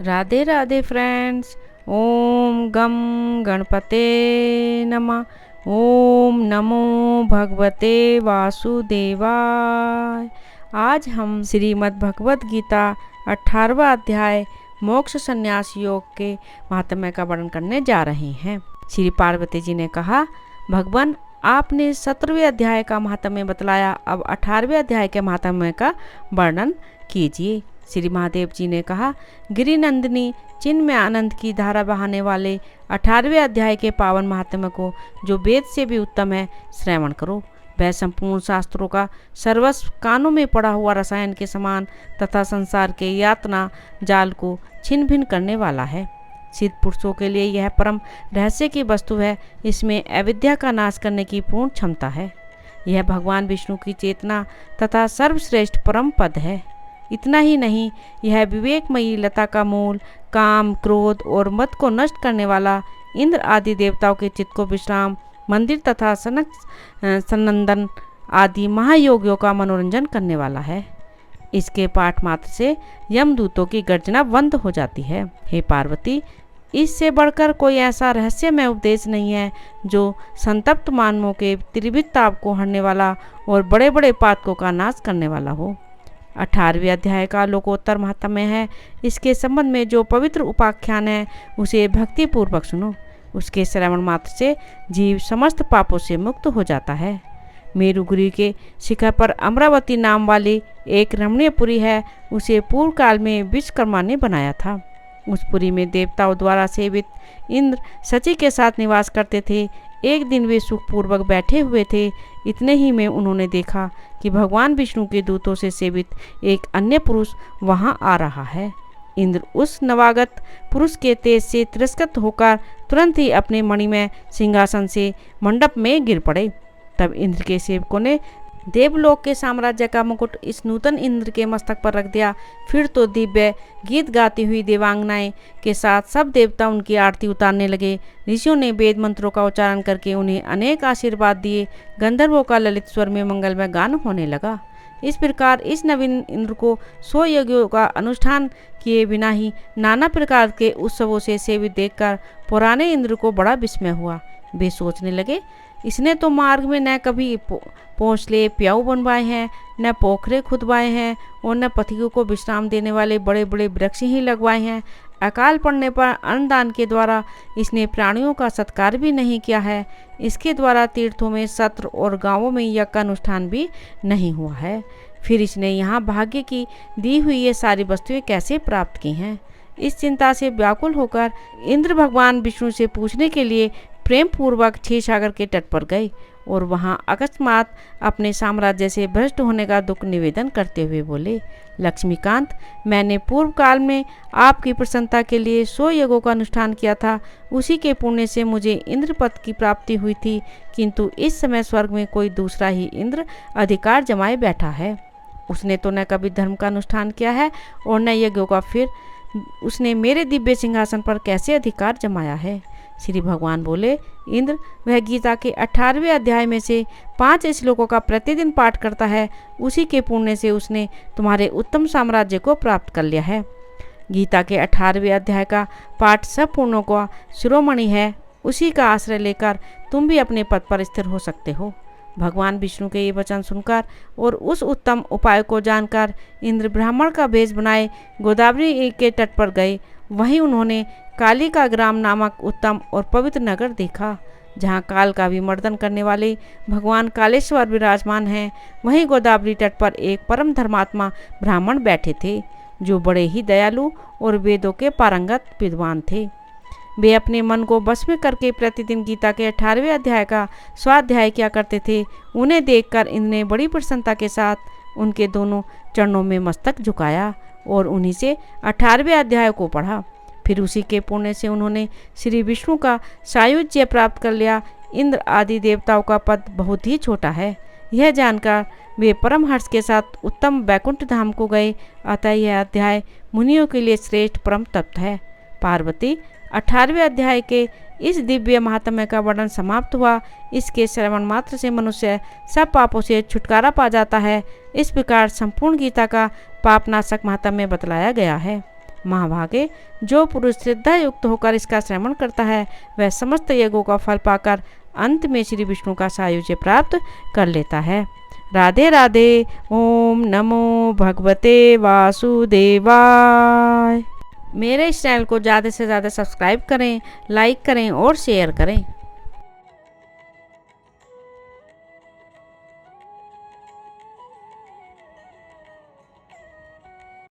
Radhe Radhe friends. ओम गम गणपते नमः। ओम नमो भगवते वासुदेवाय। आज हम श्रीमद् भगवत गीता 18वां अध्याय मोक्ष संन्यास योग के महात्म्य का वर्णन करने जा रहे हैं। श्री पार्वती जी ने कहा, भगवान आपने 17वें अध्याय का महात्म्य बतलाया, अब 18वें अध्याय के महात्म्य का वर्णन कीजिए। श्री महादेव जी ने कहा, गिरिनंदिनी चिन्ह में आनंद की धारा बहाने वाले 18वें अध्याय के पावन महात्म्य को, जो वेद से भी उत्तम है, श्रवण करो। वह संपूर्ण शास्त्रों का सर्वस्व कानों में पड़ा हुआ रसायन के समान तथा संसार के यातना जाल को छिन्न भिन्न करने वाला है। सिद्ध पुरुषों के लिए यह परम रहस्य की वस्तु है। इसमें अविद्या का नाश करने की पूर्ण क्षमता है। यह भगवान विष्णु की चेतना तथा सर्वश्रेष्ठ परम पद है। इतना ही नहीं, यह विवेकमयी लता का मूल, काम, क्रोध और मद को नष्ट करने वाला, इंद्र आदि देवताओं के चित्त को विश्राम, मंदिर तथा सनक सनंदन आदि महायोगियों का मनोरंजन करने वाला है। इसके पाठ मात्र से यमदूतों की गर्जना बंद हो जाती है। हे पार्वती, इससे बढ़कर कोई ऐसा रहस्यमय उपदेश नहीं है जो संतप्त मानवों के त्रिविध ताप को हरने वाला और बड़े बड़े पातकों का नाश करने वाला हो। 18वें अध्याय का लोकोत्तर महात्म्य है। इसके संबंध में जो पवित्र उपाख्यान है, उसे भक्ति पूर्वक सुनो। उसके श्रवण मात्र से जीव समस्त पापों से मुक्त हो जाता है। मेरुगिरी के शिखर पर अमरावती नाम वाली एक रमणीय पुरी है। उसे पूर्व काल में विश्वकर्मा ने बनाया था। उस पुरी में देवताओं द्वारा सेवित इंद्र सची के साथ निवास करते थे। एक दिन वे सुखपूर्वक बैठे हुए थे। इतने ही में उन्होंने देखा कि भगवान विष्णु के दूतों से सेवित एक अन्य पुरुष वहां आ रहा है। इंद्र उस नवागत पुरुष के तेज से तिरस्कृत होकर तुरंत ही अपने मणिमय सिंहासन से मंडप में गिर पड़े। तब इंद्र के सेवकों ने देवलोक के साम्राज्य का मुकुट इस नूतन इंद्र के मस्तक पर रख दिया। फिर तो दिव्य गीत गाती हुई देवांगनाएं के साथ सब देवता उनकी आरती उतारने लगे। ऋषियों ने वेद मंत्रों का उच्चारण करके उन्हें अनेक आशीर्वाद दिए। गंधर्वों का ललित स्वर में मंगलमय गान होने लगा। इस प्रकार इस नवीन इंद्र को 100 यज्ञों का अनुष्ठान किए बिना ही नाना प्रकार के उत्सवों से सेवित देखकर पुराने इंद्र को बड़ा विस्मय हुआ। वे सोचने लगे, इसने तो मार्ग में न कभी पहुँचले प्याऊ बनवाए हैं, न पोखरे खुदवाए हैं और न पथिकों को विश्राम देने वाले बड़े बड़े वृक्ष ही लगवाए हैं। अकाल पड़ने पर अन्नदान के द्वारा इसने प्राणियों का सत्कार भी नहीं किया है। इसके द्वारा तीर्थों में, सत्र और गांवों में यज्ञ का अनुष्ठान भी नहीं हुआ है। फिर इसने यहाँ भाग्य की दी हुई ये सारी वस्तुएं कैसे प्राप्त की हैं? इस चिंता से व्याकुल होकर इंद्र भगवान विष्णु से पूछने के लिए प्रेम पूर्वक क्षीरसागर के तट पर गए और वहां अकस्मात अपने साम्राज्य से भ्रष्ट होने का दुख निवेदन करते हुए बोले, लक्ष्मीकांत, मैंने पूर्व काल में आपकी प्रसन्नता के लिए 100 यज्ञों का अनुष्ठान किया था। उसी के पुण्य से मुझे इंद्र पद की प्राप्ति हुई थी, किंतु इस समय स्वर्ग में कोई दूसरा ही इंद्र अधिकार जमाए बैठा है। उसने तो न कभी धर्म का अनुष्ठान किया है और न यज्ञों का, फिर उसने मेरे दिव्य सिंहासन पर कैसे अधिकार जमाया है? श्री भगवान बोले, इंद्र, वह गीता के 18वें अध्याय में से 5 श्लोकों का प्रतिदिन पाठ करता है। उसी के पुण्य से उसने तुम्हारे उत्तम साम्राज्य को प्राप्त कर लिया है। गीता के 18वें अध्याय का पाठ सब पुण्यों का शिरोमणि है। उसी का आश्रय लेकर तुम भी अपने पद पर स्थिर हो सकते हो। भगवान विष्णु के ये वचन सुनकर और उस उत्तम उपाय को जानकर इंद्र ब्राह्मण का भेष बनाए गोदावरी के तट पर गए। वहीं उन्होंने काली का ग्राम नामक उत्तम और पवित्र नगर देखा, जहाँ काल का विमर्दन करने वाले भगवान कालेश्वर विराजमान हैं। वहीं गोदावरी तट पर एक परम धर्मात्मा ब्राह्मण बैठे थे, जो बड़े ही दयालु और वेदों के पारंगत विद्वान थे। वे अपने मन को बस में करके प्रतिदिन गीता के 18वें अध्याय का स्वाध्याय किया करते थे। उन्हें देखकर इंद्र ने बड़ी प्रसन्नता के साथ उनके दोनों चरणों में मस्तक झुकाया और उन्हीं से 18वें अध्याय को पढ़ा। फिर उसी के पुण्य से उन्होंने श्री विष्णु का सायुज्य प्राप्त कर लिया। इंद्र आदि देवताओं का पद बहुत ही छोटा है। यह जानकर वे परम हर्ष के साथ उत्तम वैकुंठ धाम को गए। अतः यह अध्याय मुनियों के लिए श्रेष्ठ परम तप्त है। पार्वती, 18वें अध्याय के इस दिव्य महात्म्य का वर्णन समाप्त हुआ। इसके श्रवण मात्र से मनुष्य सब पापों से छुटकारा पा जाता है। इस प्रकार संपूर्ण गीता का पापनाशक महात्म्य बतलाया गया है। महाभागे, जो पुरुष श्रद्धा युक्त होकर इसका श्रवण करता है वह समस्त यज्ञों का फल पाकर अंत में श्री विष्णु का सायुज्य प्राप्त कर लेता है। राधे राधे। ओम नमो भगवते वासुदेवाय। मेरे इस चैनल को ज़्यादा से ज़्यादा सब्सक्राइब करें, लाइक करें और शेयर करें।